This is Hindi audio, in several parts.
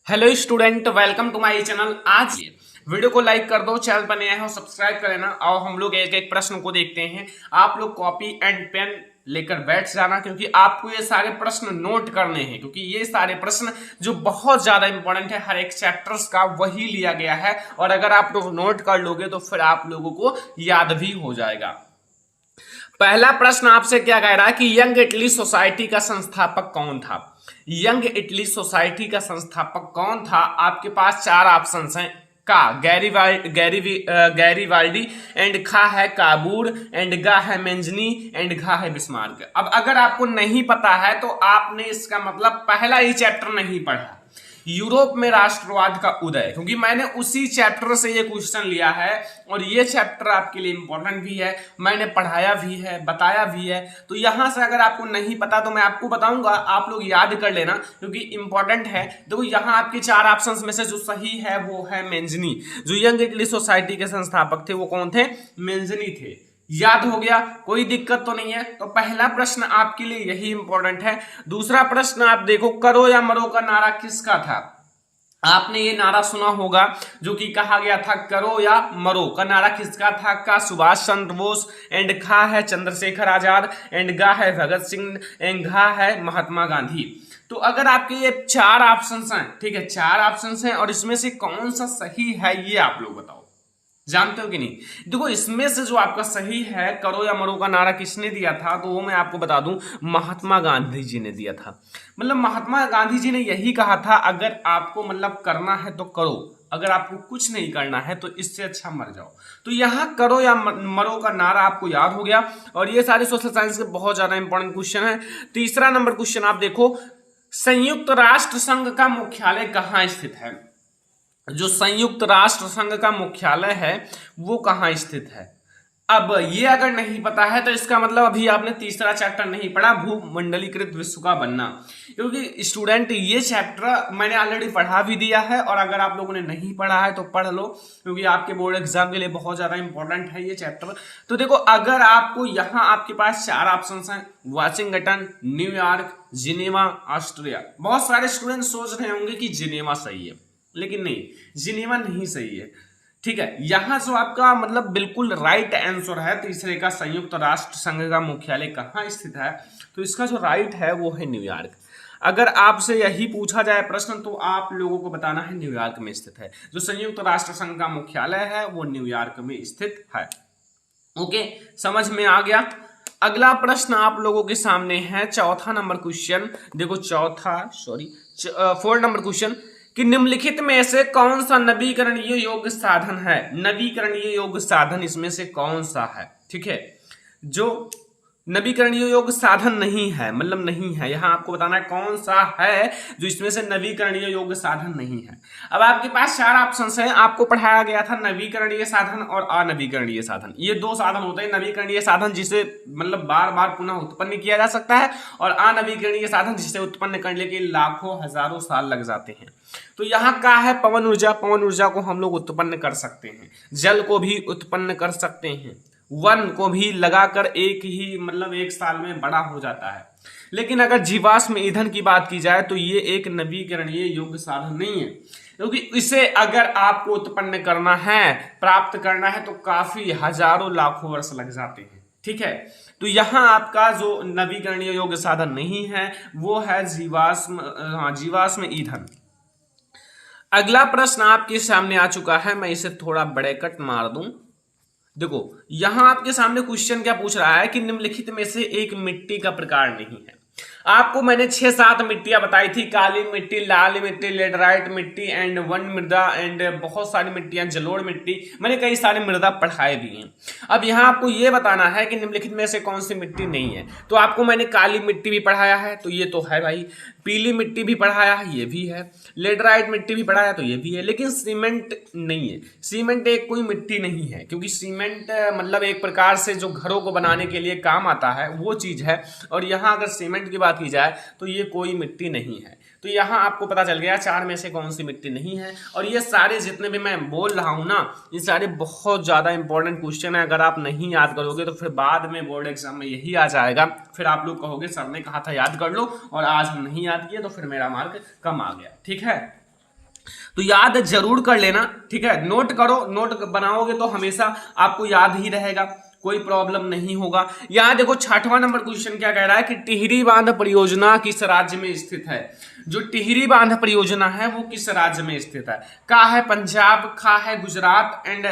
Hello student, welcome to my channel. आज वीडियो को लाइक कर दो, चैनल पर नए हो सब्सक्राइब कर लेना और हम लोग एक एक प्रश्न को देखते हैं। आप लोग कॉपी एंड पेन लेकर बैठ जाना क्योंकि आपको ये सारे प्रश्न नोट करने हैं, क्योंकि ये सारे प्रश्न जो बहुत ज्यादा इंपॉर्टेंट है हर एक चैप्टर्स का वही लिया गया है। और अगर आप लोग नोट कर लोगे तो फिर आप लोगों को याद भी हो जाएगा। पहला प्रश्न आपसे क्या कह रहा है कि यंग इटली सोसाइटी का संस्थापक कौन था। यंग इटली सोसाइटी का संस्थापक कौन था? आपके पास चार ऑप्शंस हैं। का गैरीवाल्डी, एंड खा है काबूर, एंड गा है मेंजनी, एंड घा है बिस्मार्क। अब अगर आपको नहीं पता है तो आपने इसका मतलब पहला ही चैप्टर नहीं पढ़ा, यूरोप में राष्ट्रवाद का उदय, क्योंकि मैंने उसी चैप्टर से ये क्वेश्चन लिया है और ये चैप्टर आपके लिए इंपॉर्टेंट भी है, मैंने पढ़ाया भी है, बताया भी है। तो यहां से अगर आपको नहीं पता तो मैं आपको बताऊंगा, आप लोग याद कर लेना क्योंकि इंपॉर्टेंट है। देखो यहां आपके चार ऑप्शंस में से जो सही है वो है मेंजनी। जो यंग इटली सोसाइटी के संस्थापक थे वो कौन थे? मेंजनी थे। याद हो गया, कोई दिक्कत तो नहीं है। तो पहला प्रश्न आपके लिए यही इंपॉर्टेंट है। दूसरा प्रश्न आप देखो, करो या मरो का नारा किसका था? आपने ये नारा सुना होगा जो कि कहा गया था, करो या मरो का नारा किसका था? का सुभाष चंद्र बोस, एंड खा है चंद्रशेखर आजाद, एंड गा है भगत सिंह, एंड घा है महात्मा गांधी। तो अगर आपके ये चार ऑप्शंस हैं, ठीक है, चार ऑप्शंस हैं और इसमें से कौन सा सही है ये आप लोग बताओ, जानते हो कि नहीं? देखो इसमें से जो आपका सही है, करो या मरो का नारा किसने दिया था, तो वो मैं आपको बता दूं, महात्मा गांधी जी ने दिया था। मतलब महात्मा गांधी जी ने यही कहा था, अगर आपको मतलब करना है तो करो, अगर आपको कुछ नहीं करना है तो इससे अच्छा मर जाओ। तो यहाँ करो या मरो का नारा आपको याद हो गया। और ये सारे सोशल साइंस के बहुत ज्यादा इंपॉर्टेंट क्वेश्चन है। तीसरा नंबर क्वेश्चन आप देखो, संयुक्त राष्ट्र संघ का मुख्यालय कहाँ स्थित है? जो संयुक्त राष्ट्र संघ का मुख्यालय है वो कहाँ स्थित है? अब ये अगर नहीं पता है तो इसका मतलब अभी आपने तीसरा चैप्टर नहीं पढ़ा, भूमंडलीकृत विश्व का बनना। क्योंकि स्टूडेंट ये चैप्टर मैंने ऑलरेडी पढ़ा भी दिया है और अगर आप लोगों ने नहीं पढ़ा है तो पढ़ लो, क्योंकि आपके बोर्ड एग्जाम के लिए बहुत ज्यादा इंपॉर्टेंट है ये चैप्टर। तो देखो अगर आपको यहाँ आपके पास चार ऑप्शन हैं, वाशिंगटन, न्यूयॉर्क, जिनेवा, ऑस्ट्रिया। बहुत सारे स्टूडेंट सोच रहे होंगे कि जिनेवा सही है, लेकिन नहीं, जिनेवा नहीं सही है। ठीक है, यहां जो आपका मतलब बिल्कुल राइट आंसर है तीसरे का, संयुक्त राष्ट्र संघ का मुख्यालय कहां स्थित है, तो इसका जो राइट है वो है न्यूयॉर्क। अगर आपसे यही पूछा जाए प्रश्न तो आप लोगों को बताना है न्यूयॉर्क में स्थित है। जो संयुक्त राष्ट्र संघ का मुख्यालय है वो न्यूयॉर्क में स्थित है। ओके, समझ में आ गया। अगला प्रश्न आप लोगों के सामने है, चौथा नंबर क्वेश्चन। देखो फोर्थ नंबर क्वेश्चन कि निम्नलिखित में से कौन सा नवीकरणीय योग्य साधन है? नवीकरणीय योग्य साधन इसमें से कौन सा है? ठीक है, जो नवीकरणीय योग्य साधन नहीं है, मतलब नहीं है, यहां आपको बताना है कौन सा है जो इसमें से नवीकरणीय योग्य साधन नहीं है। अब आपके पास चार ऑप्शंस हैं, आपको पढ़ाया गया था नवीकरणीय साधन और अनवीकरणीय साधन। ये दो साधन होते हैं, नवीकरणीय साधन जिसे मतलब बार बार पुनः उत्पन्न किया जा सकता है और अनवीकरणीय साधन जिसे उत्पन्न करने के लाखों हजारों साल लग जाते हैं। तो यहाँ का है पवन ऊर्जा। पवन ऊर्जा को हम लोग उत्पन्न कर सकते हैं, जल को भी उत्पन्न कर सकते हैं, वन को भी लगाकर एक ही मतलब एक साल में बड़ा हो जाता है। लेकिन अगर जीवाश्म ईंधन की बात की जाए तो ये एक नवीकरणीय योग्य साधन नहीं है, क्योंकि इसे अगर आपको उत्पन्न करना है, प्राप्त करना है तो काफी हजारों लाखों वर्ष लग जाते हैं। ठीक है, तो यहां आपका जो नवीकरणीय योग्य साधन नहीं है वो है जीवाश्म ईंधन। अगला प्रश्न आपके सामने आ चुका है, मैं इसे थोड़ा ब्रैकेट मार दूं। देखो यहां आपके सामने क्वेश्चन क्या पूछ रहा है कि निम्नलिखित में से एक मिट्टी का प्रकार नहीं है। आपको मैंने 6-7 मिट्टियां बताई थी, काली मिट्टी, लाल मिट्टी, लेटराइट मिट्टी, एंड वन मृदा, एंड बहुत सारी मिट्टियां, जलोढ़ मिट्टी, मैंने कई सारी मृदा पढ़ाए भी हैं। अब यहां आपको यह बताना है कि निम्नलिखित में से कौन सी मिट्टी नहीं है। तो आपको मैंने काली मिट्टी भी पढ़ाया है तो ये तो है भाई, पीली मिट्टी भी पढ़ाया है ये भी है, लेटराइट मिट्टी भी पढ़ाया तो ये भी है, लेकिन सीमेंट नहीं है। सीमेंट एक कोई मिट्टी नहीं है, क्योंकि सीमेंट मतलब एक प्रकार से जो घरों को बनाने के लिए काम आता है वो चीज है, और यहाँ अगर सीमेंट की बात की जाए तो ये कोई मिट्टी नहीं है। तो यहाँ आपको पता चल गया चार में से कौन सी मिट्टी नहीं है। और ये सारे जितने भी मैं बोल रहा हूँ ना, ये सारे बहुत ज्यादा इंपॉर्टेंट क्वेश्चन है। अगर आप नहीं याद करोगे तो फिर बाद में बोर्ड एग्जाम में यही आ जाएगा, फिर आप लोग कहोगे सर ने कहा था याद कर लो और आज हम नहीं याद किए तो फिर मेरा मार्क कम आ गया। ठीक है, तो याद जरूर कर लेना, ठीक है, नोट करो, नोट बनाओगे तो हमेशा आपको याद ही रहेगा, कोई प्रॉब्लम नहीं होगा। यहां देखो 6वां नंबर क्वेश्चन क्या कह रहा है कि टिहरी बांध परियोजना किस राज्य में स्थित है। जो टिहरी बांध परियोजना है वो किस राज्य में स्थित है। का है पंजाब, खा है गुजरात एंड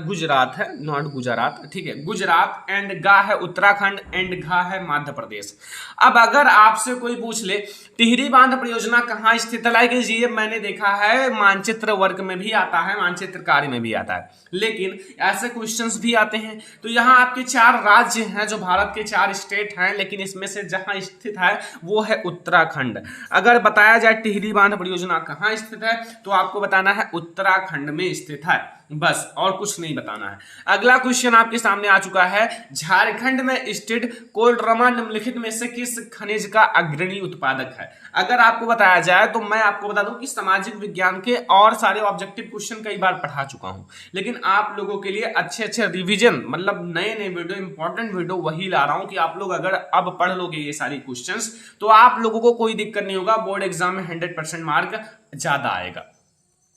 गुजरात है, नॉट गुजरात, ठीक है, गुजरात एंड गा है उत्तराखंड एंड घा है मध्य प्रदेश। अब अगर आपसे कोई पूछ ले टिहरी बांध परियोजना कहाँ स्थित है, लाइक ये मैंने देखा है मानचित्र वर्ग में भी आता है, मानचित्र कार्य में भी आता है, लेकिन ऐसे क्वेश्चंस भी आते हैं। तो यहाँ आपके 4 राज्य हैं जो भारत के 4 स्टेट हैं, लेकिन इसमें से जहां स्थित है वो है उत्तराखंड। अगर बताया जाए टिहरी बांध परियोजना कहाँ स्थित है तो आपको बताना है उत्तराखंड में स्थित है, बस, और कुछ नहीं बताना है। अगला क्वेश्चन आपके सामने आ चुका है, झारखंड में स्थित कोडरमा निम्नलिखित में से किस खनिज का अग्रणी उत्पादक है। अगर आपको बताया जाए तो मैं आपको बता दूं कि सामाजिक विज्ञान के और सारे ऑब्जेक्टिव क्वेश्चन कई बार पढ़ा चुका हूं, लेकिन आप लोगों के लिए अच्छे रिवीजन, मतलब नए वीडियो, इंपॉर्टेंट वीडियो वही ला रहा हूं कि आप लोग अगर अब पढ़ लोगे ये सारी क्वेश्चंस तो आप लोगों को कोई दिक्कत नहीं होगा, बोर्ड एग्जाम में 100% मार्क ज्यादा आएगा।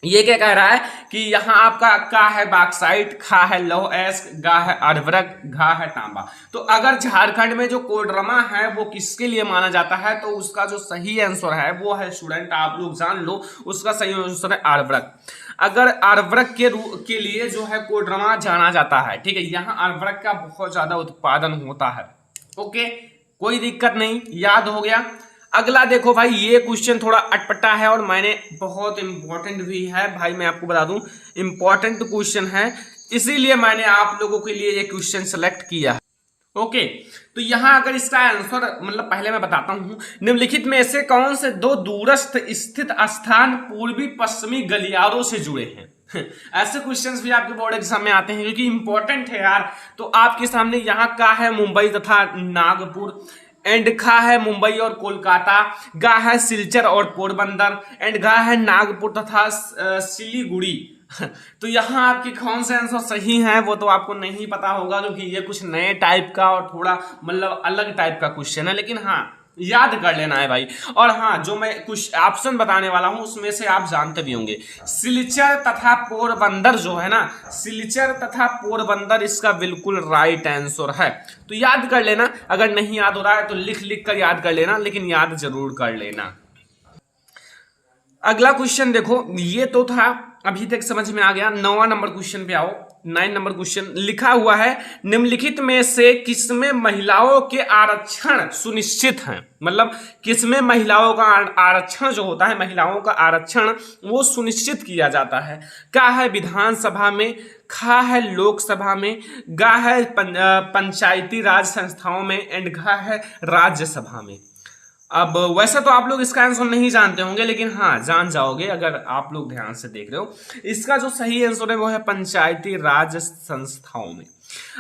ये क्या कह रहा है कि यहां आपका का है बॉक्साइट, खा है लौह अयस्क, गा है अर्धरक, घा है तांबा। तो अगर झारखंड में जो कोडरमा है वो किसके लिए माना जाता है तो उसका जो सही आंसर है वो है, स्टूडेंट आप लोग जान लो, उसका सही आंसर है अर्धरक। अगर अर्धरक के लिए जो है कोडरमा जाना जाता है, ठीक है, यहाँ अर्धरक का बहुत ज्यादा उत्पादन होता है। ओके, कोई दिक्कत नहीं, याद हो गया। अगला देखो भाई, ये क्वेश्चन थोड़ा अटपटा है और मैंने बहुत इंपॉर्टेंट भी है भाई, मैं आपको बता दूं इंपॉर्टेंट क्वेश्चन है, इसीलिए मैंने आप लोगों के लिए ये क्वेश्चन सेलेक्ट किया है। ओके, तो यहां अगर इसका आंसर, मतलब पहले मैं बताता हूं, निम्नलिखित में से कौन से 2 दूरस्थ स्थित स्थान पूर्वी पश्चिमी गलियारों से जुड़े हैं। ऐसे क्वेश्चंस भी आपके बोर्ड एग्जाम में आते हैं क्योंकि इंपॉर्टेंट है यार। तो आपके सामने यहाँ का है मुंबई तथा नागपुर, एंड खा है मुंबई और कोलकाता, गा है सिलचर और पोरबंदर, एंड गा है नागपुर तथा सिलीगुड़ी। तो यहाँ आपके कौन से आंसर सही हैं वो तो आपको नहीं पता होगा क्योंकि ये कुछ नए टाइप का और थोड़ा मतलब अलग टाइप का क्वेश्चन है, लेकिन हाँ याद कर लेना है भाई। और हाँ, जो मैं कुछ ऑप्शन बताने वाला हूं उसमें से आप जानते भी होंगे, सिलचर तथा पोरबंदर जो है ना, सिलचर तथा पोरबंदर इसका बिल्कुल राइट आंसर है। तो याद कर लेना, अगर नहीं याद हो रहा है तो लिख लिख कर याद कर लेना, लेकिन याद जरूर कर लेना। अगला क्वेश्चन देखो, ये तो था अभी तक समझ में आ गया। 9वां नंबर क्वेश्चन पे आओ। 9 नंबर क्वेश्चन लिखा हुआ है, निम्नलिखित में से किसमें महिलाओं के आरक्षण सुनिश्चित है। मतलब किसमें महिलाओं का आरक्षण जो होता है, महिलाओं का आरक्षण वो सुनिश्चित किया जाता है। क्या है विधानसभा में, खा है लोकसभा में, गा है पंचायती राज संस्थाओं में, एंड घा है राज्यसभा में। अब वैसे तो आप लोग इसका आंसर नहीं जानते होंगे, लेकिन हाँ जान जाओगे अगर आप लोग ध्यान से देख रहे हो। इसका जो सही आंसर है वो है पंचायती राज संस्थाओं में।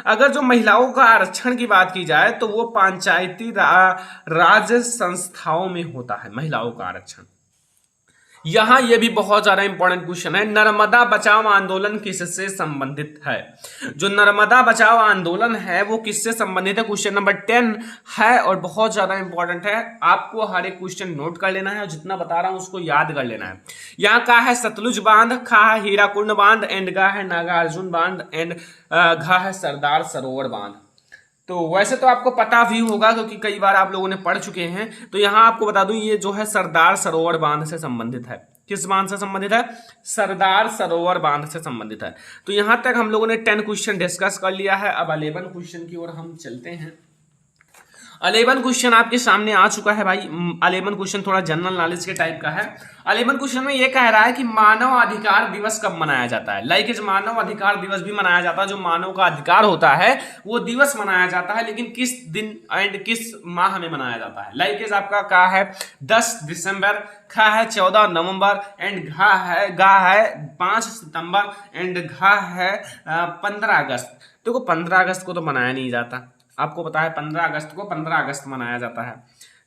अगर जो महिलाओं का आरक्षण की बात की जाए तो वो पंचायती राज संस्थाओं में होता है महिलाओं का आरक्षण। यहां ये भी बहुत ज्यादा इंपॉर्टेंट क्वेश्चन है, नर्मदा बचाओ आंदोलन किससे संबंधित है। जो नर्मदा बचाओ आंदोलन है वो किससे संबंधित है, क्वेश्चन नंबर 10 है और बहुत ज्यादा इंपॉर्टेंट है। आपको हर एक क्वेश्चन नोट कर लेना है और जितना बता रहा हूं उसको याद कर लेना है। यहाँ का है सतलुज बांध, खा है हीराकुंड बांध, एंड गा है नागार्जुन बांध, एंड घा है सरदार सरोवर बांध। तो वैसे तो आपको पता भी होगा क्योंकि कई बार आप लोगों ने पढ़ चुके हैं। तो यहां आपको बता दूं ये जो है सरदार सरोवर बांध से संबंधित है। किस बांध से संबंधित है, सरदार सरोवर बांध से संबंधित है। तो यहां तक हम लोगों ने 10 क्वेश्चन डिस्कस कर लिया है। अब 11 क्वेश्चन की ओर हम चलते हैं। 11 क्वेश्चन आपके सामने आ चुका है भाई। 11 क्वेश्चन थोड़ा जनरल नॉलेज के टाइप का है। 11 क्वेश्चन में ये कह रहा है कि मानव अधिकार दिवस कब मनाया जाता है। लाइक मानव अधिकार दिवस भी मनाया जाता है, जो मानव का अधिकार होता है वो दिवस मनाया जाता है, लेकिन किस दिन एंड किस माह में मनाया जाता है। लाइक आपका का है 10 दिसंबर, खा है 14 नवंबर, एंड गा है 5 सितंबर, एंड घा है 15 अगस्त। देखो 15 अगस्त को तो मनाया नहीं जाता, आपको पता है 15 अगस्त को 15 अगस्त मनाया जाता है।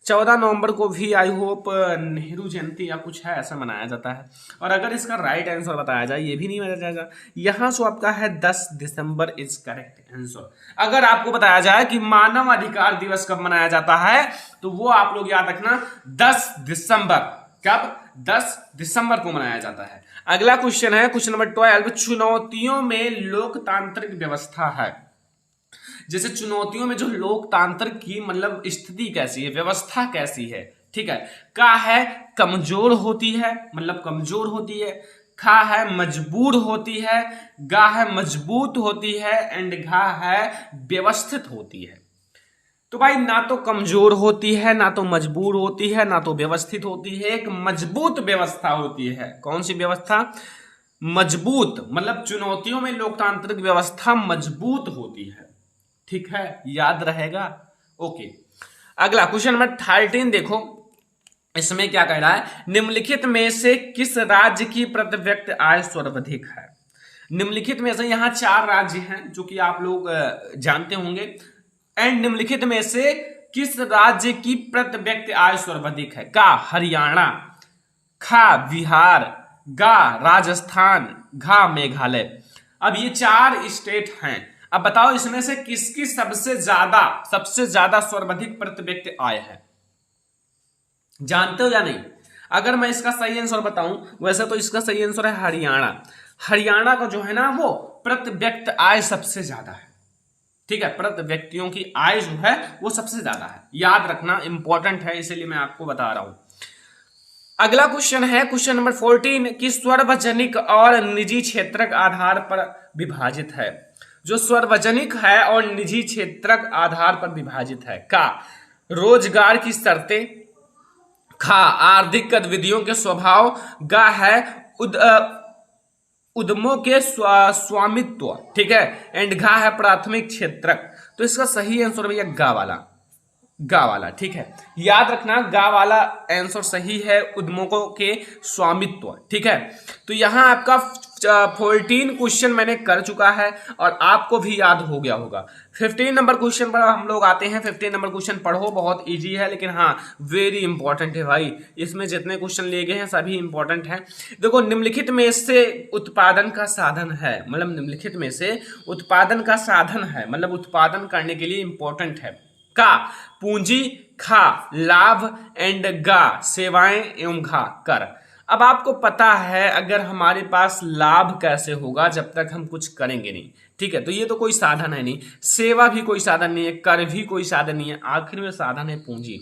14 नवंबर को भी आई होप नेहरू जयंती या कुछ है ऐसा मनाया जाता है। और अगर इसका राइट आंसर बताया जाए, ये भी नहीं बताया जाएगा, यहाँ से आपका है 10 दिसंबर इज करेक्ट आंसर। अगर आपको बताया जाए कि मानव अधिकार दिवस कब मनाया जाता है तो वो आप लोग याद रखना 10 दिसंबर। कब? 10 दिसंबर को मनाया जाता है। अगला क्वेश्चन है क्वेश्चन नंबर 12, चुनौतियों में लोकतांत्रिक व्यवस्था है। जैसे चुनौतियों में जो लोकतांत्रिक की मतलब स्थिति कैसी है, व्यवस्था कैसी है, ठीक है। का है कमजोर होती है, मतलब कमजोर होती है। खा है मजबूर होती है। गा है मजबूत होती है। एंड घा है व्यवस्थित होती है। तो भाई ना तो कमजोर होती है, ना तो मजबूर होती है, ना तो व्यवस्थित होती है, एक मजबूत व्यवस्था होती है। कौन सी व्यवस्था? मजबूत, मतलब चुनौतियों में लोकतांत्रिक व्यवस्था मजबूत होती है, ठीक है, याद रहेगा। ओके, अगला क्वेश्चन नंबर 13 देखो, इसमें क्या कह रहा है, निम्नलिखित में से किस राज्य की प्रति व्यक्ति आय सर्वाधिक है? निम्नलिखित में से यहां 4 राज्य हैं जो कि आप लोग जानते होंगे। एंड निम्नलिखित में से किस राज्य की प्रति व्यक्ति आय सर्वाधिक है? का हरियाणा, खा बिहार, गा राजस्थान, घा मेघालय। अब ये 4 स्टेट हैं। अब बताओ इसमें से किसकी सबसे ज्यादा सर्वाधिक प्रति व्यक्ति आय है? जानते हो या नहीं? अगर मैं इसका सही आंसर बताऊं, वैसे तो इसका सही आंसर है हरियाणा। हरियाणा का जो है ना वो प्रति व्यक्ति आय सबसे ज्यादा है, ठीक है। प्रति व्यक्तियों की आय जो है वो सबसे ज्यादा है, याद रखना, इंपॉर्टेंट है, इसीलिए मैं आपको बता रहा हूं। अगला क्वेश्चन है क्वेश्चन नंबर 14 कि सार्वजनिक और निजी क्षेत्रक आधार पर विभाजित है। जो सार्वजनिक है और निजी क्षेत्रक आधार पर विभाजित है। का रोजगार की शर्तें, खा आर्थिक गतिविधियों के स्वभाव, गा है उद्यमों के स्वामित्व, ठीक है, एंड घा है प्राथमिक क्षेत्रक। तो इसका सही आंसर भैया गा वाला, ठीक है, याद रखना, गा वाला आंसर सही है, उद्यमों के स्वामित्व, ठीक है। तो यहां आपका 14 क्वेश्चन मैंने कर चुका है और आपको भी याद हो गया होगा। 15 नंबर क्वेश्चन पर हम लोग आते हैं। 15 नंबर क्वेश्चन पढ़ो, बहुत इजी है, लेकिन हाँ वेरी इंपॉर्टेंट है भाई। इसमें जितने क्वेश्चन लिए गए हैं सभी इंपॉर्टेंट हैं। देखो, निम्नलिखित में से उत्पादन का साधन है, मतलब निम्नलिखित में से उत्पादन का साधन है, मतलब उत्पादन करने के लिए इंपॉर्टेंट है। का पूंजी, खा लाभ, एंड गा सेवाएं एवं घा कर। अब आपको पता है अगर हमारे पास लाभ कैसे होगा जब तक हम कुछ करेंगे नहीं, ठीक है। तो ये तो कोई साधन है नहीं, सेवा भी कोई साधन नहीं है, कर भी कोई साधन नहीं है, आखिर में साधन है पूंजी।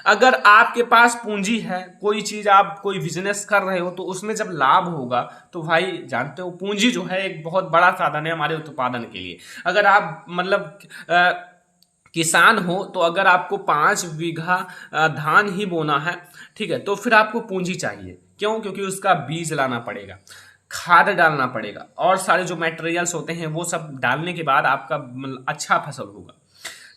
अगर आपके पास पूंजी है, कोई चीज आप कोई बिजनेस कर रहे हो, तो उसमें जब लाभ होगा तो भाई जानते हो पूंजी जो है एक बहुत बड़ा साधन है हमारे उत्पादन के लिए। अगर आप मतलब किसान हो तो अगर आपको 5 बीघा धान ही बोना है, ठीक है, तो फिर आपको पूंजी चाहिए। क्यों? क्योंकि उसका बीज लाना पड़ेगा, खाद डालना पड़ेगा, और सारे जो मटेरियल्स होते हैं वो सब डालने के बाद आपका अच्छा फसल होगा,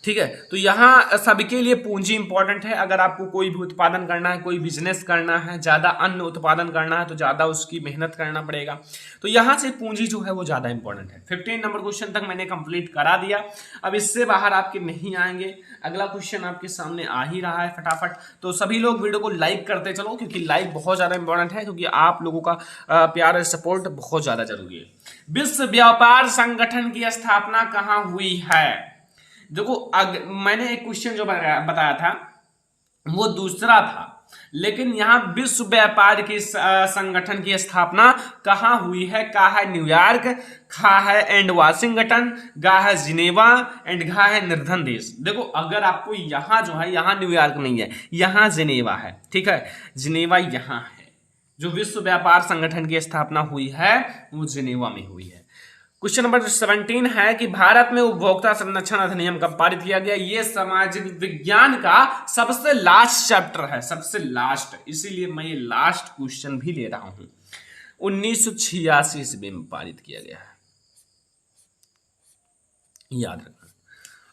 ठीक है। तो यहाँ सबके लिए पूंजी इंपॉर्टेंट है। अगर आपको कोई भी उत्पादन करना है, कोई बिजनेस करना है, ज्यादा अन्न उत्पादन करना है, तो ज्यादा उसकी मेहनत करना पड़ेगा। तो यहाँ से पूंजी जो है वो ज्यादा इंपॉर्टेंट है। 15 नंबर क्वेश्चन तक मैंने कंप्लीट करा दिया, अब इससे बाहर आपके नहीं आएंगे। अगला क्वेश्चन आपके सामने आ ही रहा है फटाफट। तो सभी लोग वीडियो को लाइक करते चलो, क्योंकि लाइक बहुत ज्यादा इंपॉर्टेंट है, क्योंकि आप लोगों का प्यार और सपोर्ट बहुत ज्यादा जरूरी है। विश्व व्यापार संगठन की स्थापना कहाँ हुई है? देखो, मैंने एक क्वेश्चन जो बताया था वो दूसरा था, लेकिन यहां विश्व व्यापार की संगठन की स्थापना कहां हुई है? का है न्यूयॉर्क, खा है एंड वाशिंगटन, गा है जिनेवा, एंड घा है निर्धन देश। देखो, अगर आपको यहां जो है, यहां न्यूयॉर्क नहीं है, यहां जिनेवा है, ठीक है, जिनेवा यहां है। जो विश्व व्यापार संगठन की स्थापना हुई है वो जिनेवा में हुई है। क्वेश्चन नंबर 17 है कि भारत में उपभोक्ता संरक्षण अधिनियम कब पारित किया गया? ये सामाजिक विज्ञान का सबसे लास्ट चैप्टर है, सबसे लास्ट, इसीलिए मैं ये लास्ट क्वेश्चन भी ले रहा हूं। 1986 ईस्वी में पारित किया गया है, याद रखना।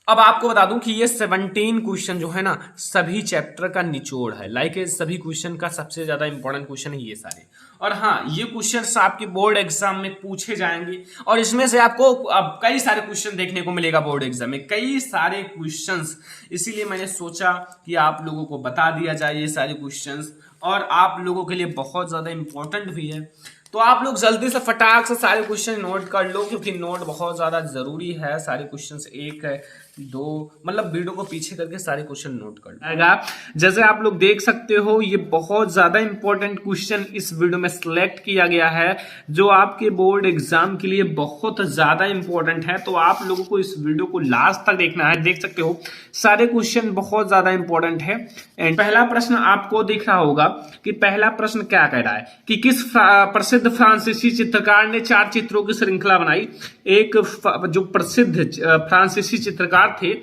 अब आपको बता दूं कि ये 17 क्वेश्चन जो है ना सभी चैप्टर का निचोड़ है, लाइक सभी क्वेश्चन का सबसे ज्यादा इंपॉर्टेंट क्वेश्चन है ये सारे। और हाँ, ये क्वेश्चंस आपके बोर्ड एग्जाम में पूछे जाएंगे, और इसमें से आपको अब कई सारे क्वेश्चन देखने को मिलेगा बोर्ड एग्जाम में, कई सारे क्वेश्चंस। इसीलिए मैंने सोचा कि आप लोगों को बता दिया जाए ये सारे क्वेश्चंस, और आप लोगों के लिए बहुत ज्यादा इंपॉर्टेंट भी है। तो आप लोग जल्दी से फटाक से सारे क्वेश्चन नोट कर लो, क्योंकि नोट बहुत ज्यादा जरूरी है। सारे क्वेश्चन एक है दो, मतलब वीडियो को पीछे करके सारे क्वेश्चन नोट कर लो। जैसे आप लोग देख सकते हो ये बहुत ज्यादा इंपॉर्टेंट क्वेश्चन इस वीडियो में सिलेक्ट किया गया है, जो आपके बोर्ड एग्जाम के लिए बहुत ज्यादा इंपॉर्टेंट है। तो आप लोगों को इस वीडियो को लास्ट तक देखना है। देख सकते हो सारे क्वेश्चन बहुत ज्यादा इंपॉर्टेंट है। एंड पहला प्रश्न आपको दिख रहा होगा कि पहला प्रश्न क्या कह रहा है कि किस प्रसिद्ध फ्रांसीसी चित्रकार ने 4 चित्रों की श्रृंखला बनाई। एक जो प्रसिद्ध फ्रांसीसी चित्रकार थे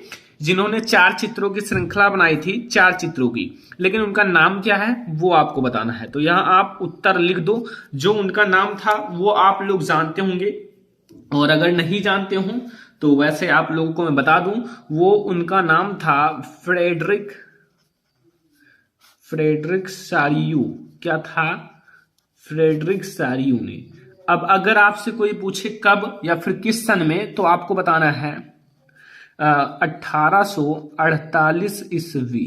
जिन्होंने 4 चित्रों की श्रृंखला बनाई थी, 4 चित्रों की, लेकिन उनका नाम क्या है वो आपको बताना है। तो यहां आप उत्तर लिख दो। जो उनका नाम था वो आप लोग जानते होंगे, और अगर नहीं जानते हो तो वैसे आप लोगों को मैं बता दूं, वो उनका नाम था फ्रेडरिक सारियू। क्या था? फ्रेडरिक सारियू ने। अब अगर आपसे कोई पूछे कब या फिर किस सन में, तो आपको बताना है 1848 ईस्वी,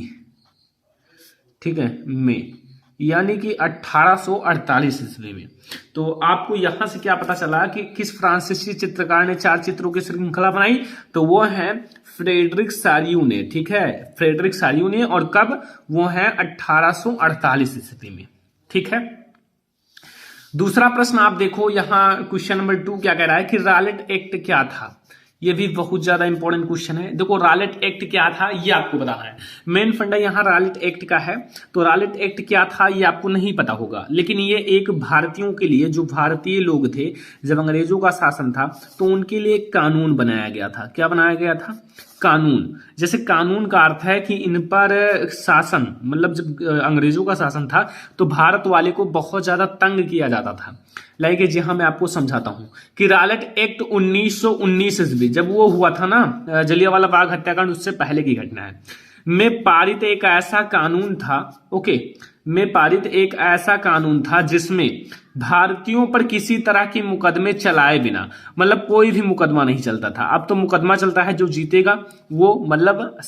ठीक है, में, यानी कि 1848 ईस्वी में। तो आपको यहां से क्या पता चला कि किस फ्रांसीसी चित्रकार ने 4 चित्रों की श्रृंखला बनाई, तो वो है फ्रेडरिक सारियू ने, ठीक है, फ्रेडरिक सारियू ने। और कब? वो है 1848 ईस्वी में, ठीक है। दूसरा प्रश्न आप देखो, यहां क्वेश्चन नंबर 2 क्या कह रहा है कि रॉलेट एक्ट क्या था। ये भी बहुत ज्यादा इंपॉर्टेंट क्वेश्चन है। देखो रॉलेट एक्ट क्या था ये आपको बताना है। मेन फंडा यहाँ रॉलेट एक्ट का है। तो रॉलेट एक्ट क्या था ये आपको नहीं पता होगा, लेकिन ये एक भारतीयों के लिए, जो भारतीय लोग थे जब अंग्रेजों का शासन था, तो उनके लिए एक कानून बनाया गया था। क्या बनाया गया था? कानून। जैसे कानून का अर्थ है कि इन पर शासन, मतलब जब अंग्रेजों का शासन था तो भारत वाले को बहुत ज्यादा तंग किया जाता था। लाइक जहां मैं आपको समझाता हूं कि रॉलेट एक्ट 1919 ईस्वी, जब वो हुआ था ना जलियांवाला बाग हत्याकांड, उससे पहले की घटना है, में पारित एक ऐसा कानून था, ओके, में पारित एक ऐसा कानून था जिसमें भारतीयों पर किसी तरह के मुकदमे चलाए बिना, मतलब कोई भी मुकदमा नहीं चलता था। अब तो मुकदमा चलता है, जो जीतेगा वो मतलब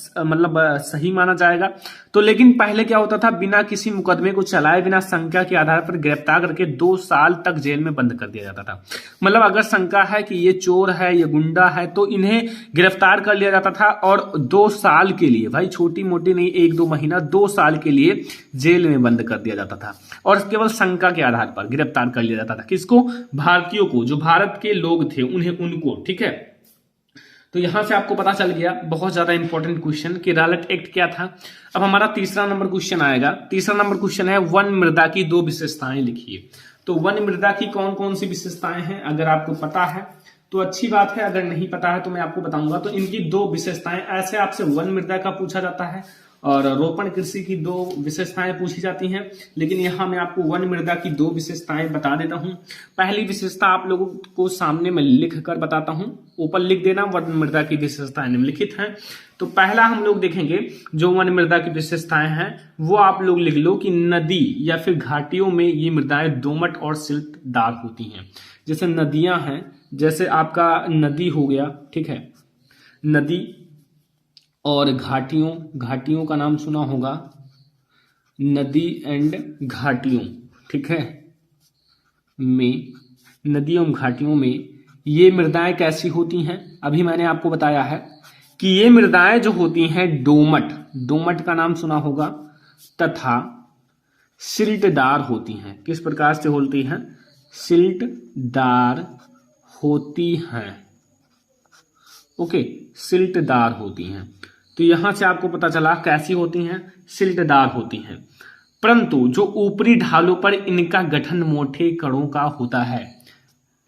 सही माना जाएगा। तो लेकिन पहले क्या होता था, बिना किसी मुकदमे को चलाए बिना शंका के आधार पर गिरफ्तार करके 2 साल तक जेल में बंद कर दिया जाता था। मतलब अगर शंका है कि ये चोर है, ये गुंडा है, तो इन्हें गिरफ्तार कर लिया जाता था और 2 साल के लिए, भाई छोटी मोटी नहीं, 1-2 महीना, 2 साल के लिए जेल में बंद कर दिया जाता था। और केवल शंका के आधार पर गिरफ्तार कर लिया जाता था। किसको? भारतीयों को, जो भारत के लोग थे उनको, ठीक है। तो यहां से आपको पता चल गया बहुत ज्यादा इंपॉर्टेंट क्वेश्चन कि रॉलेट एक्ट क्या था। अब हमारा तीसरा नंबर क्वेश्चन आएगा। तीसरा नंबर क्वेश्चन है वन मृदा की 2 विशेषताएं लिखिए। तो वन मृदा की कौन कौन सी विशेषताएं हैं, अगर आपको पता है तो अच्छी बात है, अगर नहीं पता है तो मैं आपको बताऊंगा। तो इनकी 2 विशेषताएं, ऐसे आपसे वन मृदा का पूछा जाता है और रोपण कृषि की 2 विशेषताएं पूछी जाती हैं, लेकिन यहां मैं आपको वन मृदा की 2 विशेषताएं बता देता हूं। पहली विशेषता आप लोगों को सामने में लिख कर बताता हूं, ऊपर लिख देना वन मृदा की विशेषताएं निम्नलिखित हैं। तो पहला हम लोग देखेंगे जो वन मृदा की विशेषताएं हैं, वो आप लोग लिख लो कि नदी या फिर घाटियों में ये मृदाएं दोमट और सिल्टदार होती हैं। जैसे नदियां हैं, जैसे आपका नदी हो गया, ठीक है, नदी, और घाटियों का नाम सुना होगा, नदी एंड घाटियों, ठीक है, में, नदियों एवं घाटियों में ये मृदाएं कैसी होती हैं। अभी मैंने आपको बताया है कि ये मृदाएं जो होती हैं दोमट का नाम सुना होगा, तथा सिल्टदार होती हैं। किस प्रकार से होती हैं? सिल्टदार होती हैं, ओके, सिल्टदार होती हैं। तो यहां से आपको पता चला कैसी होती हैं, सिल्टदार होती हैं। परंतु जो ऊपरी ढालों पर इनका गठन मोटे कणों का होता है,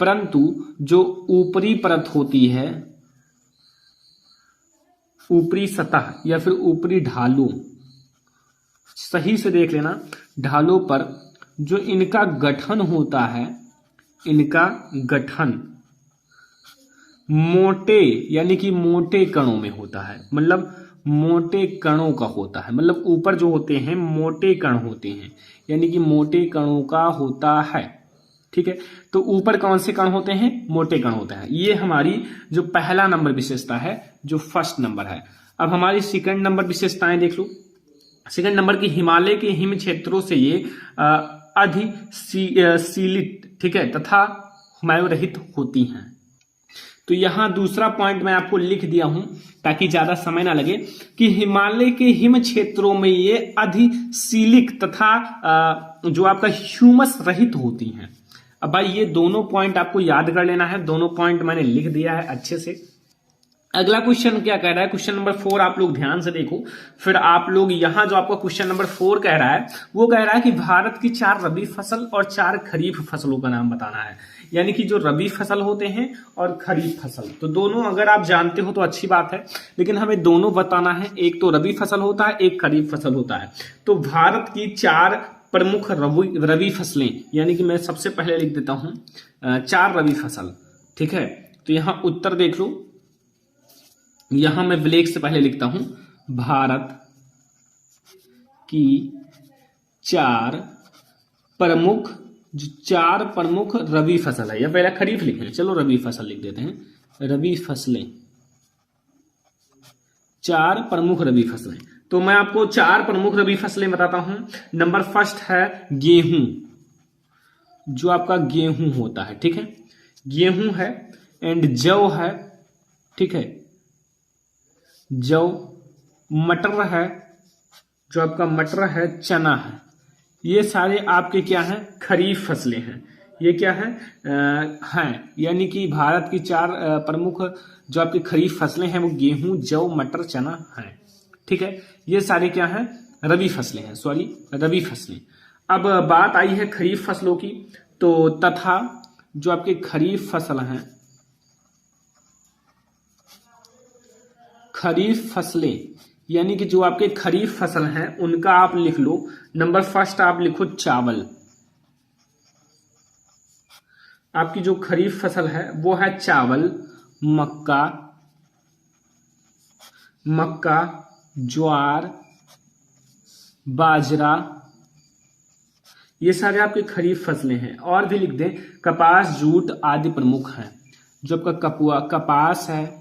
परंतु जो ऊपरी परत होती है, ऊपरी सतह या फिर ऊपरी ढालों, सही से देख लेना, ढालों पर जो इनका गठन होता है, इनका गठन मोटे, यानी कि मोटे कणों में होता है, मतलब मोटे कणों का होता है। मतलब ऊपर जो होते हैं मोटे कण होते हैं, यानी कि मोटे कणों का होता है, ठीक है। तो ऊपर कौन से कण होते हैं? मोटे कण होते हैं। ये हमारी जो पहला नंबर विशेषता है, जो फर्स्ट नंबर है। अब हमारी सेकंड नंबर विशेषताएं देख लो। सेकंड नंबर की हिमालय के हिम क्षेत्रों से ये ठीक है, तथा वायु रहित होती हैं। तो यहां दूसरा पॉइंट मैं आपको लिख दिया हूं ताकि ज्यादा समय ना लगे कि हिमालय के हिम क्षेत्रों में ये अधिशीलिक तथा जो आपका ह्यूमस रहित होती हैं। अब भाई ये दोनों पॉइंट आपको याद कर लेना है, दोनों पॉइंट मैंने लिख दिया है अच्छे से। अगला क्वेश्चन क्या कह रहा है, क्वेश्चन नंबर 4 आप लोग ध्यान से देखो, फिर आप लोग यहां जो आपका क्वेश्चन नंबर 4 कह रहा है वो कह रहा है कि भारत की 4 रबी फसल और 4 खरीफ फसलों का नाम बताना है। यानी कि जो रबी फसल होते हैं और खरीफ फसल, तो दोनों अगर आप जानते हो तो अच्छी बात है, लेकिन हमें दोनों बताना है। एक तो रबी फसल होता है, एक खरीफ फसल होता है। तो भारत की 4 प्रमुख रबी फसलें, यानी कि मैं सबसे पहले लिख देता हूं 4 रबी फसल, ठीक है। तो यहां उत्तर देख लो, यहां मैं ब्लैक से पहले लिखता हूं भारत की 4 प्रमुख रबी फसल है, या पहले खरीफ लिखें, चलो रबी फसल लिख देते हैं। रबी फसलें, 4 प्रमुख रबी फसलें। तो मैं आपको 4 प्रमुख रबी फसलें बताता हूं। नंबर फर्स्ट है गेहूं, जो आपका गेहूं होता है, ठीक है, गेहूं है। एंड जौ है, ठीक है, जौ। मटर है, जो आपका मटर है, चना है। ये सारे आपके क्या हैं, खरीफ फसलें हैं। ये क्या हैं, यानी कि भारत की 4 प्रमुख जो आपकी खरीफ फसलें हैं वो गेहूं, जौ, मटर, चना हैं, ठीक है। ये सारे क्या हैं, रबी फसलें हैं, सॉरी रबी फसलें। अब बात आई है खरीफ फसलों की, तो तथा जो आपके खरीफ फसल हैं, खरीफ फसलें, यानी कि जो आपके खरीफ फसल हैं उनका आप लिख लो। नंबर फर्स्ट आप लिखो चावल। आपकी जो खरीफ फसल है वो है चावल, मक्का, ज्वार, बाजरा, ये सारे आपके खरीफ फसलें हैं। और भी लिख दें कपास, जूट आदि प्रमुख हैं। जो आपका कपास है,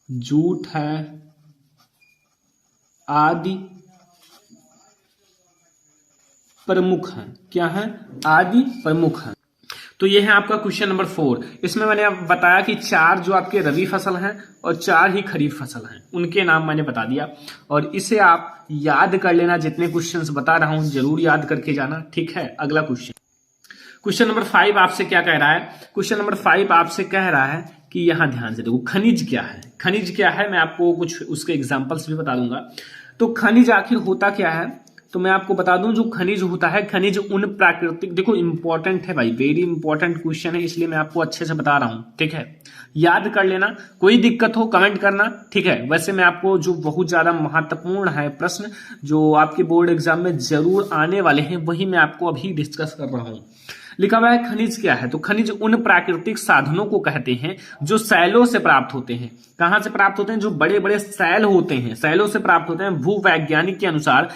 जूट है, आदि प्रमुख हैं। क्या है, आदि प्रमुख हैं। तो ये है आपका क्वेश्चन नंबर 4। इसमें मैंने बताया कि 4 जो आपके रबी फसल हैं और 4 ही खरीफ फसल हैं, उनके नाम मैंने बता दिया। और इसे आप याद कर लेना, जितने क्वेश्चंस बता रहा हूं जरूर याद करके जाना, ठीक है। अगला क्वेश्चन नंबर 5 आपसे क्या कह रहा है, क्वेश्चन नंबर 5 आपसे कह रहा है कि यहां ध्यान से देखो, खनिज क्या है। खनिज क्या है मैं आपको कुछ उसके एग्जांपल्स भी बता दूंगा। तो खनिज आखिर होता क्या है, तो मैं आपको बता दूं जो खनिज होता है, खनिज उन प्राकृतिक, देखो इंपॉर्टेंट है भाई, वेरी इंपॉर्टेंट क्वेश्चन है, इसलिए मैं आपको अच्छे से बता रहा हूं, ठीक है। याद कर लेना, कोई दिक्कत हो कमेंट करना, ठीक है। वैसे मैं आपको जो बहुत ज्यादा महत्वपूर्ण है प्रश्न जो आपके बोर्ड एग्जाम में जरूर आने वाले हैं, वही मैं आपको अभी डिस्कस कर रहा हूं। लिखा हुआ है खनिज क्या है, तो खनिज उन प्राकृतिक साधनों को कहते हैं जो सैलों से प्राप्त होते हैं। कहां से प्राप्त होते हैं, जो बड़े बड़े सैल होते हैं, सैलों से प्राप्त होते हैं। भूवैज्ञानिक के अनुसार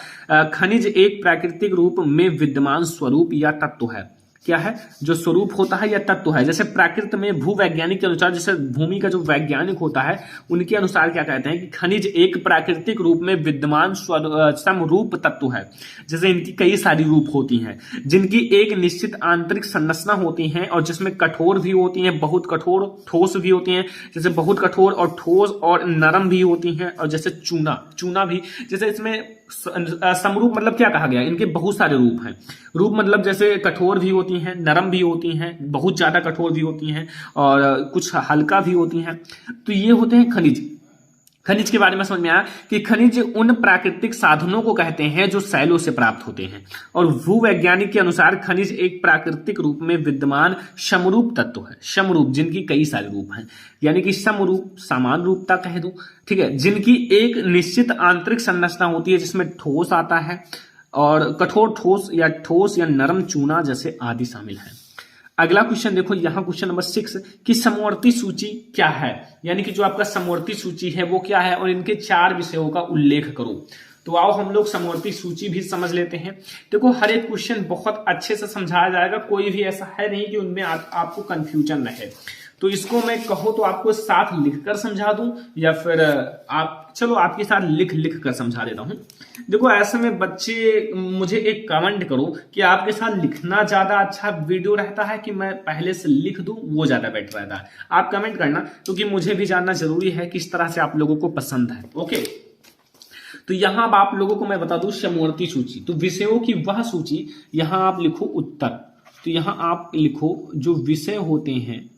खनिज एक प्राकृतिक रूप में विद्यमान स्वरूप या तत्व है। क्या है, जो स्वरूप होता है या तत्व है। जैसे प्राकृत में भूवैज्ञानिक के अनुसार, जैसे भूमि का जो वैज्ञानिक होता है उनके अनुसार क्या कहते हैं कि खनिज एक प्राकृतिक रूप में विद्यमान समरूप तत्व है। जैसे इनकी कई सारी रूप होती हैं, जिनकी एक निश्चित आंतरिक संरचना होती है और जिसमें कठोर भी होती हैं, बहुत कठोर, ठोस भी होती हैं। जैसे बहुत कठोर और ठोस और नरम भी होती हैं। और जैसे चूना भी, जैसे इसमें समरूप मतलब क्या कहा गया, इनके बहुत सारे रूप हैं। रूप मतलब जैसे कठोर भी होती हैं, नरम भी होती हैं, बहुत ज्यादा कठोर भी होती हैं और कुछ हल्का भी होती हैं। तो ये होते हैं खनिज। खनिज के बारे में समझ में आया कि खनिज उन प्राकृतिक साधनों को कहते हैं जो सैलों से प्राप्त होते हैं। और भूवैज्ञानिक के अनुसार खनिज एक प्राकृतिक रूप में विद्यमान समरूप तत्व है। समरूप, जिनकी कई सारे रूप हैं, यानी कि समरूप, समान रूपता कह दो, ठीक है। जिनकी एक निश्चित आंतरिक संरचना होती है, जिसमें ठोस आता है और कठोर ठोस या नरम चूना जैसे आदि शामिल है। अगला क्वेश्चन देखो, यहां क्वेश्चन नंबर 6 कि समवर्ती सूची क्या है, यानी कि जो आपका समवर्ती सूची है वो क्या है और इनके 4 विषयों का उल्लेख करो। तो आओ हम लोग समवर्ती सूची भी समझ लेते हैं। देखो हर एक क्वेश्चन बहुत अच्छे से समझाया जाएगा, कोई भी ऐसा है नहीं कि उनमें आपको कंफ्यूजन रहे। तो इसको मैं कहो तो आपको साथ लिखकर समझा दूं या फिर आप चलो आपके साथ लिख कर समझा देता हूं। देखो ऐसे में बच्चे मुझे एक कमेंट करो कि आपके साथ लिखना ज्यादा अच्छा वीडियो रहता है कि मैं पहले से लिख दूं, वो ज्यादा बेटर रहता है। आप कमेंट करना, क्योंकि मुझे भी जानना जरूरी है किस तरह से आप लोगों को पसंद है। ओके, तो यहां आप लोगों को मैं बता दूं समवर्ती सूची, तो विषयों की वह सूची, यहां आप लिखो उत्तर, तो यहां आप लिखो जो विषय होते हैं,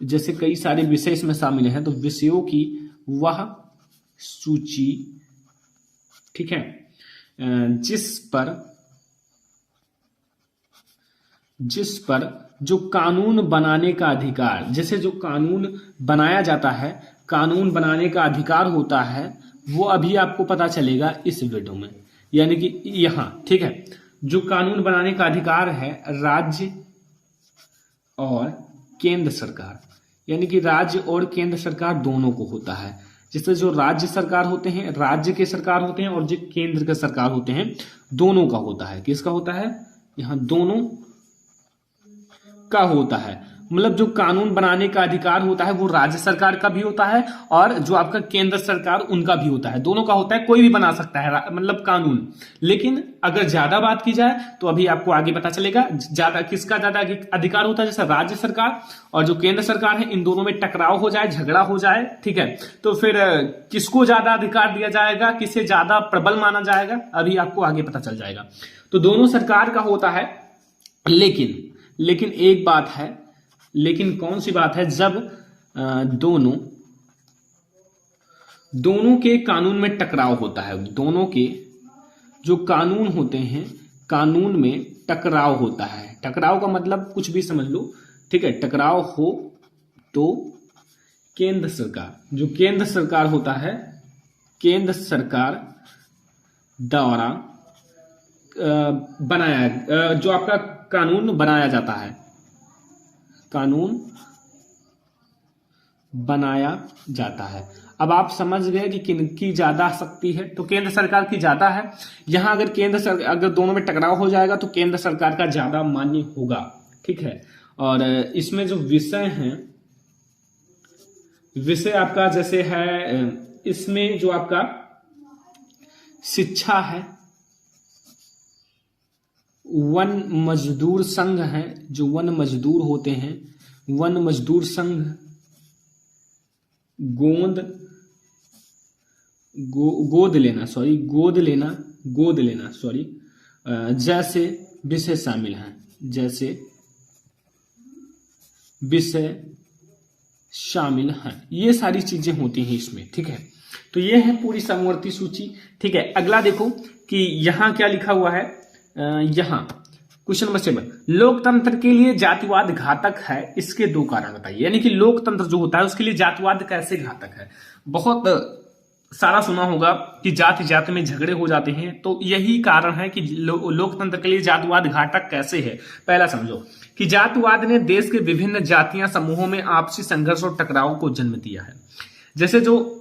जैसे कई सारे विषय इसमें शामिल हैं, तो विषयों की वह सूची, ठीक है, जिस पर जो कानून बनाने का अधिकार, जैसे जो कानून बनाया जाता है, कानून बनाने का अधिकार होता है, वो अभी आपको पता चलेगा इस वीडियो में। यानी कि यहां, ठीक है, जो कानून बनाने का अधिकार है राज्य और केंद्र सरकार, यानी कि राज्य और केंद्र सरकार दोनों को होता है। जिससे जो राज्य सरकार होते हैं, राज्य के सरकार होते हैं, और जो केंद्र के सरकार होते हैं, दोनों का होता है। किसका होता है? यहां दोनों का होता है। मतलब जो कानून बनाने का अधिकार होता है वो राज्य सरकार का भी होता है, और जो आपका केंद्र सरकार उनका भी होता है, दोनों का होता है। कोई भी बना सकता है मतलब कानून। लेकिन अगर ज्यादा बात की जाए तो अभी आपको आगे पता चलेगा ज्यादा किसका ज्यादा अधिकार होता है। जैसे राज्य सरकार और जो केंद्र सरकार है, इन दोनों में टकराव हो जाए, झगड़ा हो जाए, ठीक है, तो फिर किसको ज्यादा अधिकार दिया जाएगा, किसे ज्यादा प्रबल माना जाएगा, अभी आपको आगे पता चल जाएगा। तो दोनों सरकार का होता है। लेकिन एक बात है, लेकिन कौन सी बात है? जब दोनों के कानून में टकराव होता है, दोनों के जो कानून होते हैं, कानून में टकराव होता है। टकराव का मतलब कुछ भी समझ लो, ठीक है। टकराव हो तो केंद्र सरकार, जो केंद्र सरकार होता है, केंद्र सरकार द्वारा जो आपका कानून बनाया जाता है, कानून बनाया जाता है। अब आप समझ गए कि किनकी ज्यादा शक्ति है, तो केंद्र सरकार की ज्यादा है। यहां अगर दोनों में टकराव हो जाएगा तो केंद्र सरकार का ज्यादा मान्य होगा, ठीक है। और इसमें जो विषय हैं, विषय आपका जैसे है, इसमें जो आपका शिक्षा है, वन मजदूर संघ है, जो वन मजदूर होते हैं, वन मजदूर संघ, गोद लेना, जैसे विषय शामिल हैं, जैसे विषय शामिल हैं, ये सारी चीजें होती हैं इसमें, ठीक है। तो ये है पूरी समवर्ती सूची, ठीक है। अगला देखो कि यहां क्या लिखा हुआ है। यहां क्वेश्चन नंबर 7, लोकतंत्र के लिए जातिवाद घातक है, इसके 2 कारण बताइए। यानी कि लोकतंत्र जो होता है उसके लिए जातिवाद कैसे घातक है। बहुत सारा सुना होगा कि जाति जाति में झगड़े हो जाते हैं, तो यही कारण है कि लोकतंत्र के लिए जातिवाद घातक कैसे है। पहला समझो कि जातिवाद ने देश के विभिन्न जातियां समूहों में आपसी संघर्ष और टकराव को जन्म दिया है। जैसे जो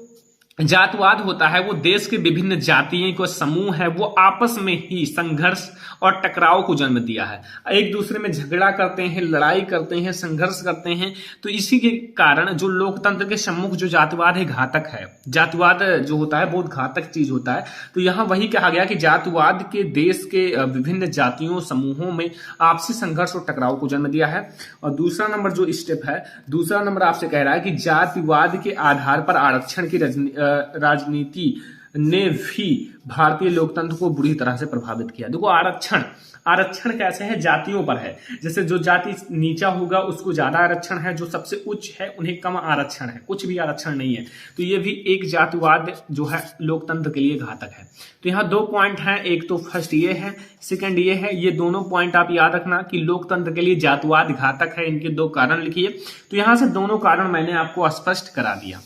जातिवाद होता है वो देश के विभिन्न जातियों को समूह है, वो आपस में ही संघर्ष और टकराव को जन्म दिया है। एक दूसरे में झगड़ा करते हैं, लड़ाई करते हैं, संघर्ष करते हैं। तो इसी के कारण जो लोकतंत्र के सम्मुख जो जातिवाद है घातक है। जातिवाद जो होता है बहुत घातक चीज होता है। तो यहाँ वही कहा गया कि जातिवाद के देश के विभिन्न जातियों समूहों में आपसी संघर्ष और टकराव को जन्म दिया है। और दूसरा नंबर जो स्टेप है, दूसरा नंबर आपसे कह रहा है कि जातिवाद के आधार पर आरक्षण की राजनीति ने भी भारतीय लोकतंत्र को बुरी तरह से प्रभावित किया। देखो आरक्षण कैसे है? जातियों पर है। जैसे जो जाति नीचा होगा उसको ज्यादा आरक्षण है, जो सबसे उच्च है उन्हें कम आरक्षण है, कुछ भी आरक्षण नहीं है। तो ये भी एक जातिवाद जो है लोकतंत्र के लिए घातक है। तो यहाँ 2 पॉइंट हैं, एक तो फर्स्ट ये है, सेकंड ये है। ये दोनों पॉइंट आप याद रखना कि लोकतंत्र के लिए जातिवाद घातक है, इनके 2 कारण लिखिए। तो यहाँ से दोनों कारण मैंने आपको स्पष्ट करा दिया।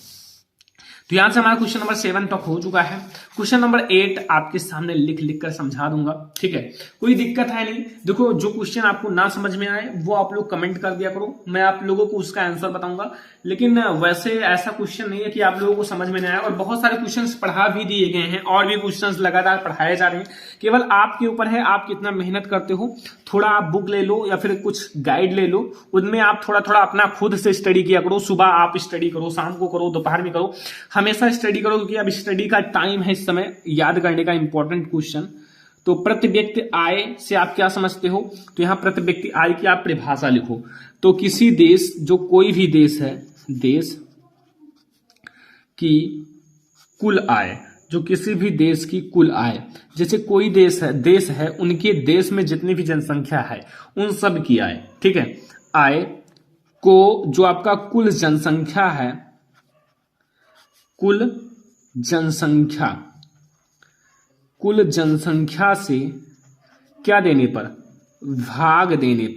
तो यहां से हमारा क्वेश्चन नंबर 7 तक हो चुका है। क्वेश्चन नंबर 8 आपके सामने लिख लिख कर समझा दूंगा, ठीक है, कोई दिक्कत है नहीं। देखो जो क्वेश्चन आपको ना समझ में आए वो आप लोग कमेंट कर दिया करो, मैं आप लोगों को उसका आंसर बताऊंगा। लेकिन वैसे ऐसा क्वेश्चन नहीं है कि आप लोगों को समझ में नहीं आया, और बहुत सारे क्वेश्चंस पढ़ा भी दिए गए हैं और भी क्वेश्चंस लगातार पढ़ाए जा रहे हैं। केवल आपके ऊपर है आप कितना मेहनत करते हो। थोड़ा आप बुक ले लो या फिर कुछ गाइड ले लो, उनमें आप थोड़ा थोड़ा अपना खुद से स्टडी किया करो। सुबह आप स्टडी करो, शाम को करो, दोपहर में करो, हमेशा स्टडी करो, क्योंकि अब स्टडी का टाइम है इस समय याद करने का। इंपॉर्टेंट क्वेश्चन तो प्रति व्यक्ति आय से आप क्या समझते हो? तो यहां प्रति व्यक्ति आय की आप परिभाषा लिखो। तो किसी देश, जो कोई भी देश है, देश की कुल आय, जो किसी भी देश की कुल आय, जैसे कोई देश है उनके देश में जितनी भी जनसंख्या है उन सब की आय, ठीक है, आय को जो आपका कुल जनसंख्या है, कुल जनसंख्या से क्या देने पर? भाग देने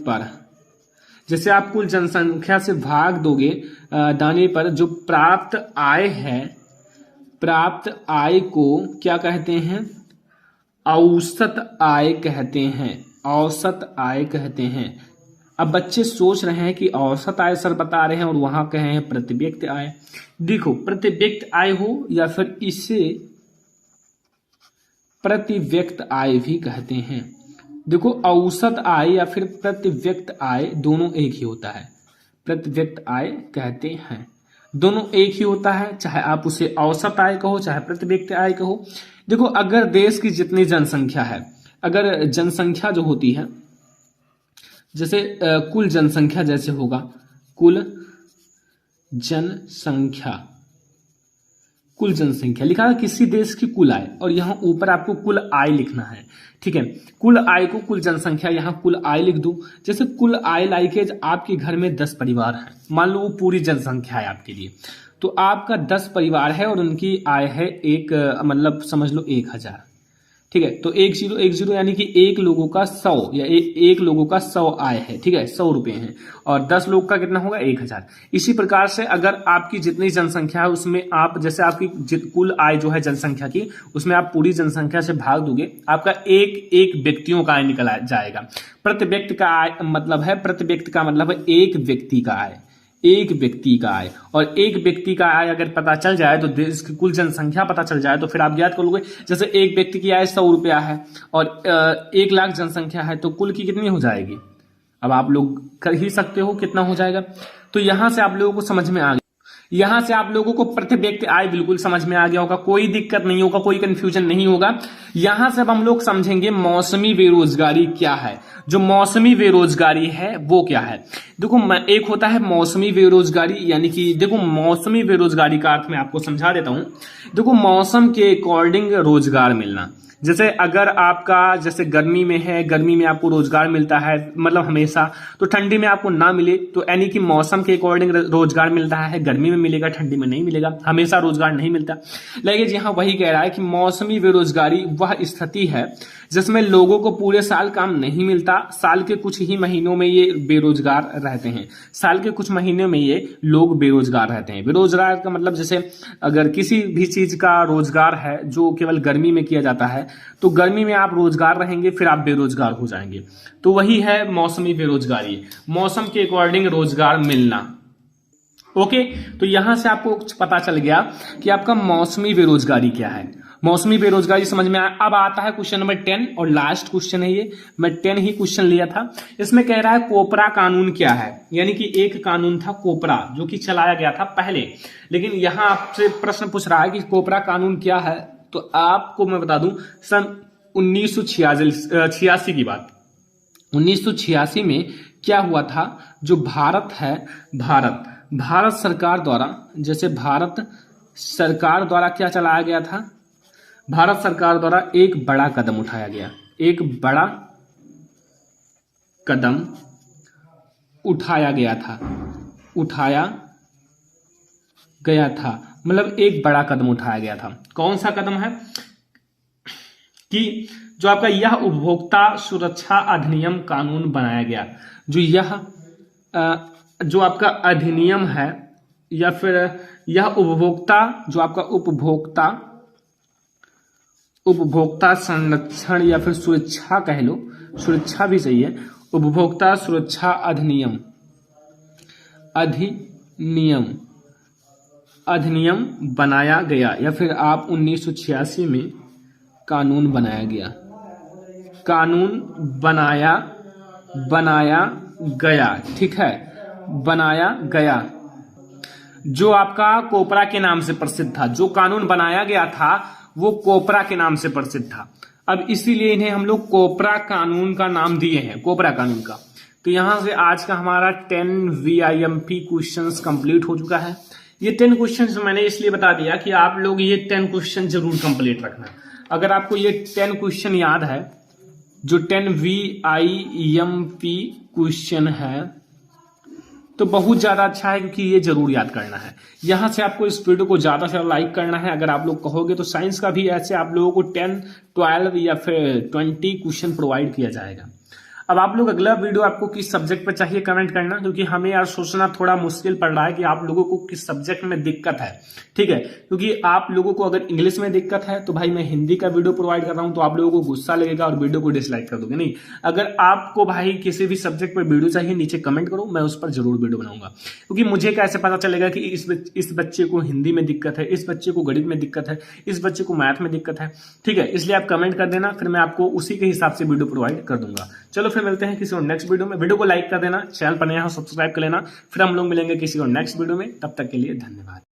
पर, जैसे आप कुल जनसंख्या से भाग दोगे दाने पर, जो प्राप्त आय है, प्राप्त आय को क्या कहते हैं? औसत आय कहते हैं, औसत आय कहते हैं। अब बच्चे सोच रहे हैं कि औसत आय सर बता रहे हैं और वहां कहे हैं प्रति व्यक्ति आय। देखो प्रति व्यक्ति आय हो या फिर इसे प्रति व्यक्ति आय भी कहते हैं। देखो औसत आय या फिर प्रति व्यक्ति आय दोनों एक ही होता है, प्रति व्यक्ति आय कहते हैं, दोनों एक ही होता है, चाहे आप उसे औसत आय कहो चाहे प्रति व्यक्ति आय कहो। देखो अगर देश की जितनी जनसंख्या है, अगर जनसंख्या जो होती है, जैसे कुल जनसंख्या जैसे होगा, कुल जनसंख्या लिखा है किसी देश की कुल आय, और यहां ऊपर आपको कुल आय लिखना है, ठीक है। कुल आय को कुल जनसंख्या, यहां कुल आय लिख दो। जैसे कुल आय लाइक आपके घर में 10 परिवार हैं, मान लो वो पूरी जनसंख्या है आपके लिए, तो आपका 10 परिवार है और उनकी आय है एक, मतलब समझ लो 1000, ठीक है। तो 1010 यानी कि एक लोगों का 100 या एक लोगों का 100 आय है, ठीक है, 100 रुपए हैं, और 10 लोग का कितना होगा? 1000। इसी प्रकार से अगर आपकी जितनी जनसंख्या है उसमें आप, जैसे आपकी कुल आय जो है जनसंख्या की, उसमें आप पूरी जनसंख्या से भाग दोगे, आपका एक व्यक्तियों का आय निकल जाएगा। प्रति व्यक्ति का आय मतलब है, प्रति व्यक्ति का मतलब है एक व्यक्ति का आय, एक व्यक्ति का आय। और एक व्यक्ति का आय अगर पता चल जाए तो देश की कुल जनसंख्या पता चल जाए तो फिर आप याद कर लोगे। जैसे एक व्यक्ति की आय 100 रुपया है और 1 लाख जनसंख्या है, तो कुल की कितनी हो जाएगी? अब आप लोग कर ही सकते हो कितना हो जाएगा। तो यहां से आप लोगों को समझ में आ गया, यहां से आप लोगों को प्रति व्यक्ति आय बिल्कुल समझ में आ गया होगा, कोई दिक्कत नहीं होगा, कोई कंफ्यूजन नहीं होगा। यहां से अब हम लोग समझेंगे मौसमी बेरोजगारी क्या है। जो मौसमी बेरोजगारी है वो क्या है? देखो एक होता है मौसमी बेरोजगारी, यानी कि देखो मौसमी बेरोजगारी का अर्थ मैं आपको समझा देता हूं। देखो मौसम के अकॉर्डिंग रोजगार मिलना, जैसे अगर आपका जैसे गर्मी में है, गर्मी में आपको रोजगार मिलता है मतलब हमेशा, तो ठंडी में आपको ना मिले, तो यानी कि मौसम के अकॉर्डिंग रोजगार मिलता है, गर्मी में मिलेगा ठंडी में नहीं मिलेगा, हमेशा रोजगार नहीं मिलता। लेकिन यहाँ वही कह रहा है कि मौसमी बेरोजगारी वह स्थिति है जिसमें लोगों को पूरे साल काम नहीं मिलता, साल के कुछ ही महीनों में ये बेरोजगार रहते हैं, साल के कुछ महीनों में ये लोग बेरोजगार रहते हैं। बेरोजगार का मतलब जैसे अगर किसी भी चीज का रोजगार है जो केवल गर्मी में किया जाता है, तो गर्मी में आप रोजगार रहेंगे फिर आप बेरोजगार हो जाएंगे, तो वही है मौसमी बेरोजगारी, मौसम के अकॉर्डिंग रोजगार मिलना। ओके, तो यहां से आपको पता चल गया कि आपका मौसमी बेरोजगारी क्या है। मौसमी बेरोजगारी समझ में आया। अब आता है क्वेश्चन नंबर 10 और लास्ट क्वेश्चन है ये, मैं 10 ही क्वेश्चन लिया था। इसमें कह रहा है कोपरा कानून क्या है, यानी कि एक कानून था कोपरा जो कि चलाया गया था पहले, लेकिन यहां आपसे प्रश्न पूछ रहा है कि कोपरा कानून क्या है। तो आपको मैं बता दूं सन 1986 की बात, 1986 में क्या हुआ था, जो भारत है, भारत सरकार द्वारा, जैसे भारत सरकार द्वारा क्या चलाया गया था, भारत सरकार द्वारा एक बड़ा कदम उठाया गया, एक बड़ा कदम उठाया गया था, मतलब एक बड़ा कदम उठाया गया था। कौन सा कदम है कि जो आपका यह उपभोक्ता सुरक्षा अधिनियम कानून बनाया गया। जो यह जो आपका अधिनियम है, या फिर यह उपभोक्ता, जो आपका उपभोक्ता संरक्षण या फिर सुरक्षा कह लो, सुरक्षा भी सही है, उपभोक्ता सुरक्षा अधिनियम बनाया गया, या फिर आप 1986 में कानून बनाया गया, ठीक है, बनाया गया, जो आपका कोपरा के नाम से प्रसिद्ध था। जो कानून बनाया गया था वो कोपरा के नाम से प्रसिद्ध था। अब इसीलिए इन्हें हम लोग कोपरा कानून का नाम दिए हैं, कोपरा कानून का। तो यहां से आज का हमारा 10 VIMP क्वेश्चंस कंप्लीट हो चुका है। ये 10 क्वेश्चंस मैंने इसलिए बता दिया कि आप लोग ये 10 क्वेश्चन जरूर कंप्लीट रखना। अगर आपको ये 10 क्वेश्चन याद है, जो 10 VIMP क्वेश्चन है, तो बहुत ज्यादा अच्छा है, क्योंकि ये जरूर याद करना है। यहां से आपको इस वीडियो को ज्यादा से लाइक करना है। अगर आप लोग कहोगे तो साइंस का भी ऐसे आप लोगों को 10, 12 या फिर 20 क्वेश्चन प्रोवाइड किया जाएगा। अब आप लोग अगला वीडियो आपको किस सब्जेक्ट पर चाहिए कमेंट करना, क्योंकि हमें यार सोचना थोड़ा मुश्किल पड़ रहा है कि आप लोगों को किस सब्जेक्ट में दिक्कत है, ठीक है। क्योंकि आप लोगों को अगर इंग्लिश में दिक्कत है तो भाई मैं हिंदी का वीडियो प्रोवाइड कर रहा हूं, तो आप लोगों को गुस्सा लगेगा और वीडियो को डिसलाइक कर दोगे। नहीं, अगर आपको भाई किसी भी सब्जेक्ट पर वीडियो चाहिए नीचे कमेंट करो, मैं उस पर जरूर वीडियो बनाऊंगा। क्योंकि मुझे कैसे पता चलेगा कि इस बच्चे को हिंदी में दिक्कत है, इस बच्चे को गणित में दिक्कत है, इस बच्चे को मैथ में दिक्कत है, ठीक है। इसलिए आप कमेंट कर देना, फिर मैं आपको उसी के हिसाब से वीडियो प्रोवाइड कर दूंगा। चलो फिर मिलते हैं किसी और नेक्स्ट वीडियो में। वीडियो को लाइक कर देना, चैनल पर नया हो सब्सक्राइब कर लेना। फिर हम लोग मिलेंगे किसी और नेक्स्ट वीडियो में। तब तक के लिए धन्यवाद।